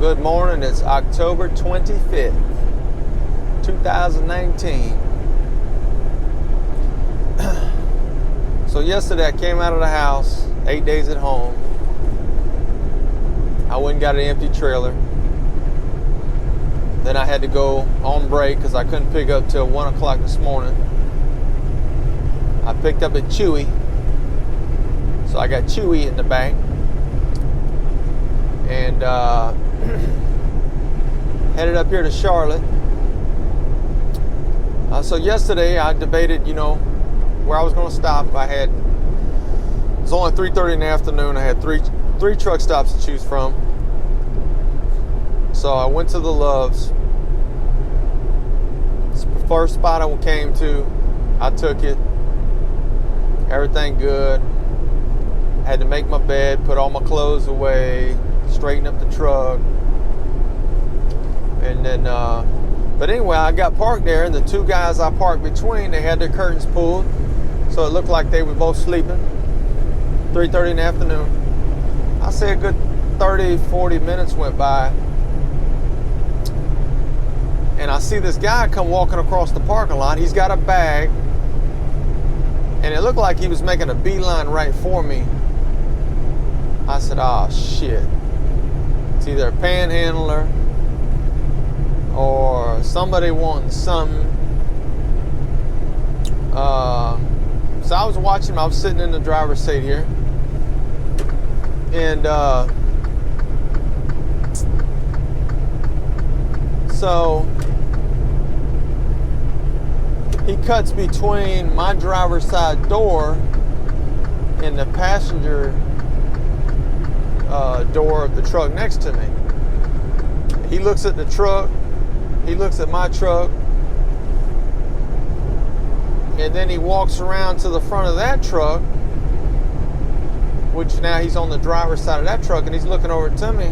Good morning. It's October 25th, 2019. So yesterday I came out of the house, 8 days at home. I went and got an empty trailer. Then I had to go on break because I couldn't pick up till 1 o'clock this morning. I picked up at Chewy. So I got Chewy in the bank. And headed up here to Charlotte. So yesterday I debated, where I was going to stop. It was only 3:30 in the afternoon. I had three truck stops to choose from. So I went to the Loves. It's the first spot I came to. I took it. Everything good. Had to make my bed, put all my clothes away, straighten up the truck. And then, but anyway, I got parked there, and the two guys I parked between, they had their curtains pulled. So it looked like they were both sleeping. 3:30 in the afternoon. I say a good 30, 40 minutes went by. And I see this guy come walking across the parking lot. He's got a bag. And it looked like he was making a beeline right for me. I said, oh, shit. It's either a panhandler or somebody wanting something. So I was watching him. I was sitting in the driver's seat here. And so he cuts between my driver's side door and the passenger door of the truck next to me. He looks at the truck. He looks at my truck. And then he walks around to the front of that truck, which now he's on the driver's side of that truck, and he's looking over to me.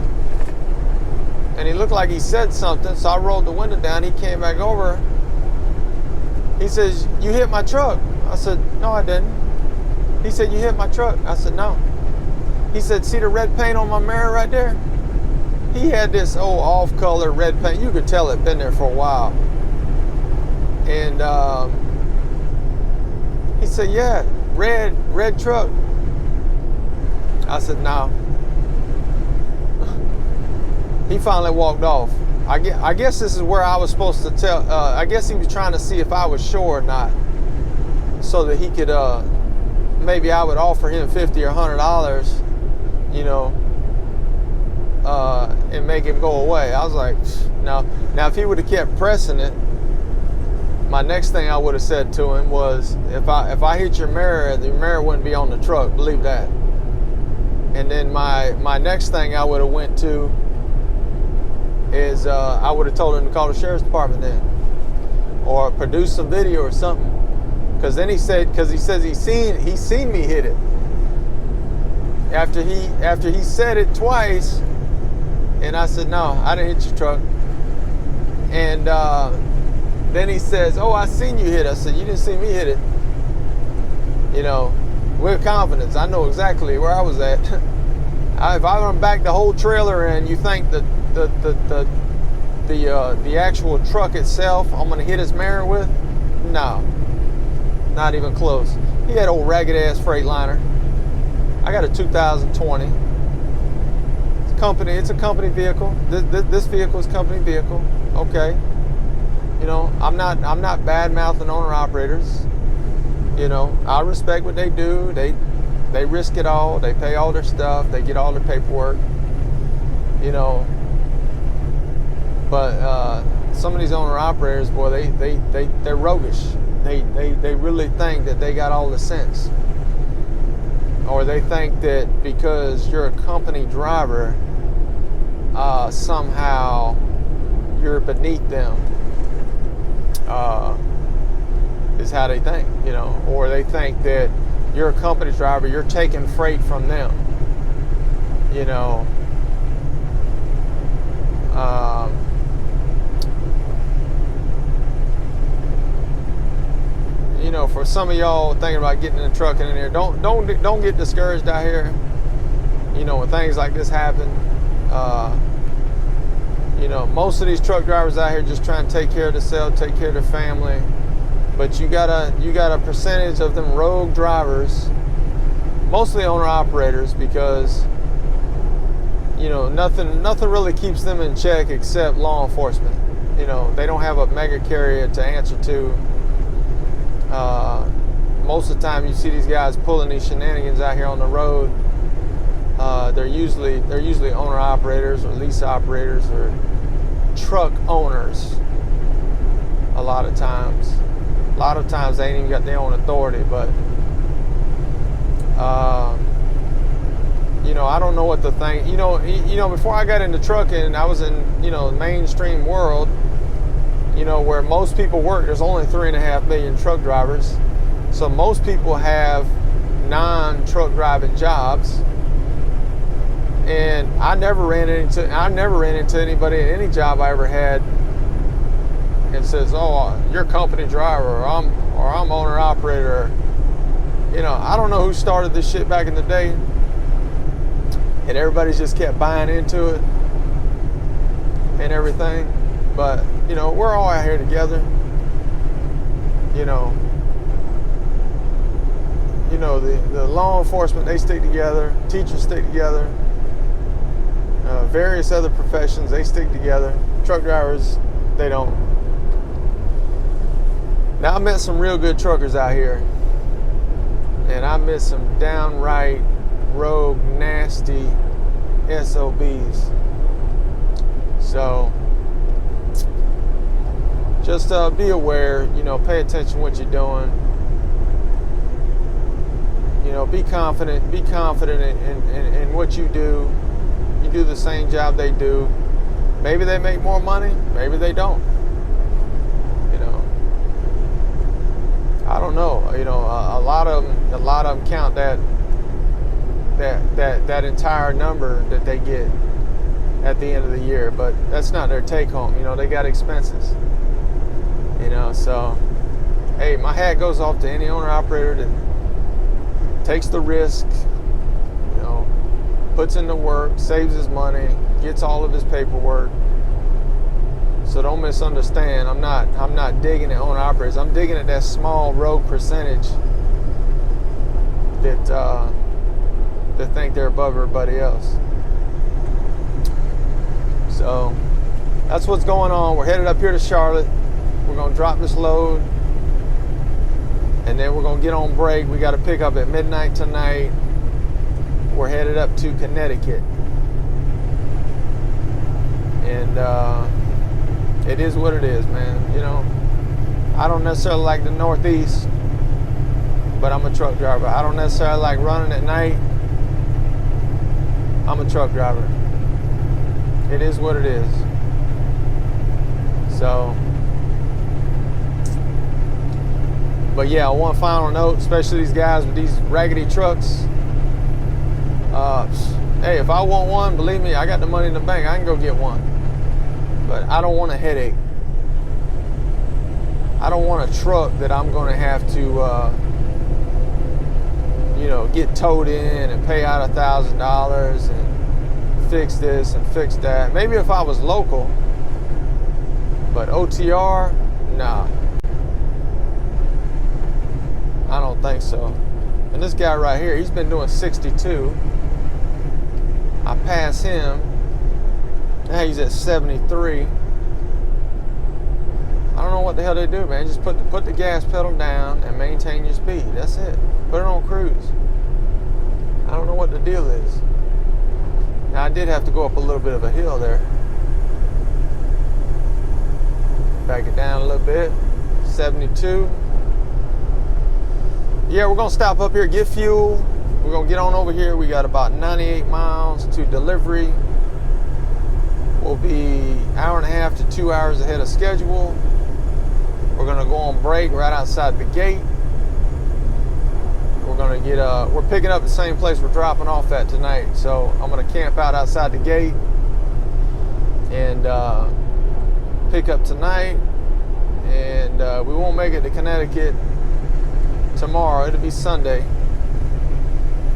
And he looked like he said something, so I rolled the window down. He came back over. He says, "You hit my truck." I said, "No, I didn't." He said, "You hit my truck." I said, "No." He said, "See the red paint on my mirror right there?" He had this old off-color red paint. You could tell it'd been there for a while. And he said, "Yeah, red truck." I said, "No." He finally walked off. I guess this is where I was supposed to tell. I guess he was trying to see if I was sure or not, so that he could maybe I would offer him $50 or $100, and make him go away. I was like, no. Now, if he would have kept pressing it, my next thing I would have said to him was, if I hit your mirror, the mirror wouldn't be on the truck. Believe that. And then my next thing I would have went to is I would have told him to call the sheriff's department then, or produce some video or something. Because then he says he seen me hit it. After he said it twice, and I said, "No, I didn't hit your truck." And then he says, "Oh, I seen you hit it." I said, "You didn't see me hit it." With confidence, I know exactly where I was at. If I run back the whole trailer and you think that the actual truck itself I'm gonna hit his mirror with, no, not even close. He had old ragged ass Freightliner. I got a 2020. It's a company vehicle. This vehicle is a company vehicle. Okay. I'm not bad mouthing owner operators. I respect what they do. They risk it all. They pay all their stuff. They get all their paperwork. But some of these owner operators, boy, they're roguish. They really think that they got all the sense, or they think that because you're a company driver, somehow you're beneath them. Is how they think, or they think that you're a company driver, you're taking freight from them, For some of y'all thinking about getting in a truck and in there, don't get discouraged out here. When things like this happen, You know, most of these truck drivers out here just trying to take care of themselves, take care of their family. But you got a percentage of them rogue drivers, mostly owner operators, because you know nothing really keeps them in check except law enforcement. You know, they don't have a mega carrier to answer to. Most of the time, you see these guys pulling these shenanigans out here on the road. They're usually owner operators or lease operators or truck owners. A lot of times they ain't even got their own authority. But you know, I don't know what to think. You know, before I got into trucking, I was in, you know, the mainstream world. You know, where most people work. There's only 3.5 million truck drivers, so most people have non-truck driving jobs. And I never ran into anybody in any job I ever had and says, "Oh, you're company driver," or I'm owner operator. You know, I don't know who started this shit back in the day, and everybody's just kept buying into it and everything. But you know, we're all out here together. You know, the law enforcement, they stick together. Teachers stick together. Various other professions, they stick together. Truck drivers, they don't. Now, I met some real good truckers out here, and I met some downright rogue, nasty SOBs. So just be aware, you know, pay attention to what you're doing. You know, be confident in what you do. You do the same job they do. Maybe they make more money, maybe they don't. You know, I don't know. You know, a lot of them count that entire number that they get at the end of the year, but that's not their take home. You know, they got expenses. You know, so hey, my hat goes off to any owner operator that takes the risk, you know, puts in the work, saves his money, gets all of his paperwork. So don't misunderstand. I'm not digging at owner operators. I'm digging at that small rogue percentage that think they're above everybody else. So that's what's going on. We're headed up here to Charlotte. We're gonna drop this load, and then we're gonna get on break. We got to pick up at midnight tonight. We're headed up to Connecticut, and it is what it is, man. You know, I don't necessarily like the Northeast, but I'm a truck driver. I don't necessarily like running at night. I'm a truck driver. It is what it is. So, but yeah, one final note, especially these guys with these raggedy trucks. Hey, if I want one, believe me, I got the money in the bank. I can go get one. But I don't want a headache. I don't want a truck that I'm going to have to, you know, get towed in and pay out $1,000 and fix this and fix that. Maybe if I was local, but OTR, nah. I don't think so. And this guy right here, he's been doing 62. I pass him. Now he's at 73. I don't know what the hell they do, man. Just put the gas pedal down and maintain your speed. That's it. Put it on cruise. I don't know what the deal is. Now I did have to go up a little bit of a hill there. Back it down a little bit. 72. Yeah, we're gonna stop up here, get fuel. We're gonna get on over here. We got about 98 miles to delivery. We'll be an hour and a half to 2 hours ahead of schedule. We're gonna go on break right outside the gate. We're gonna get we're picking up the same place we're dropping off at tonight. So I'm gonna camp out outside the gate and pick up tonight. And we won't make it to Connecticut tomorrow. It'll be Sunday.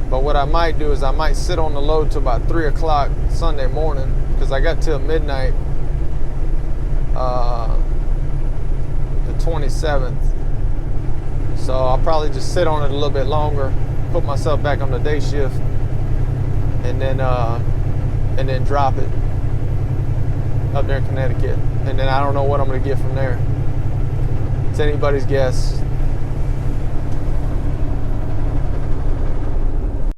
But what I might do is I might sit on the load till about 3 o'clock Sunday morning, because I got till midnight the 27th. So I'll probably just sit on it a little bit longer, put myself back on the day shift, and then drop it up there in Connecticut. And then I don't know what I'm going to get from there. It's anybody's guess.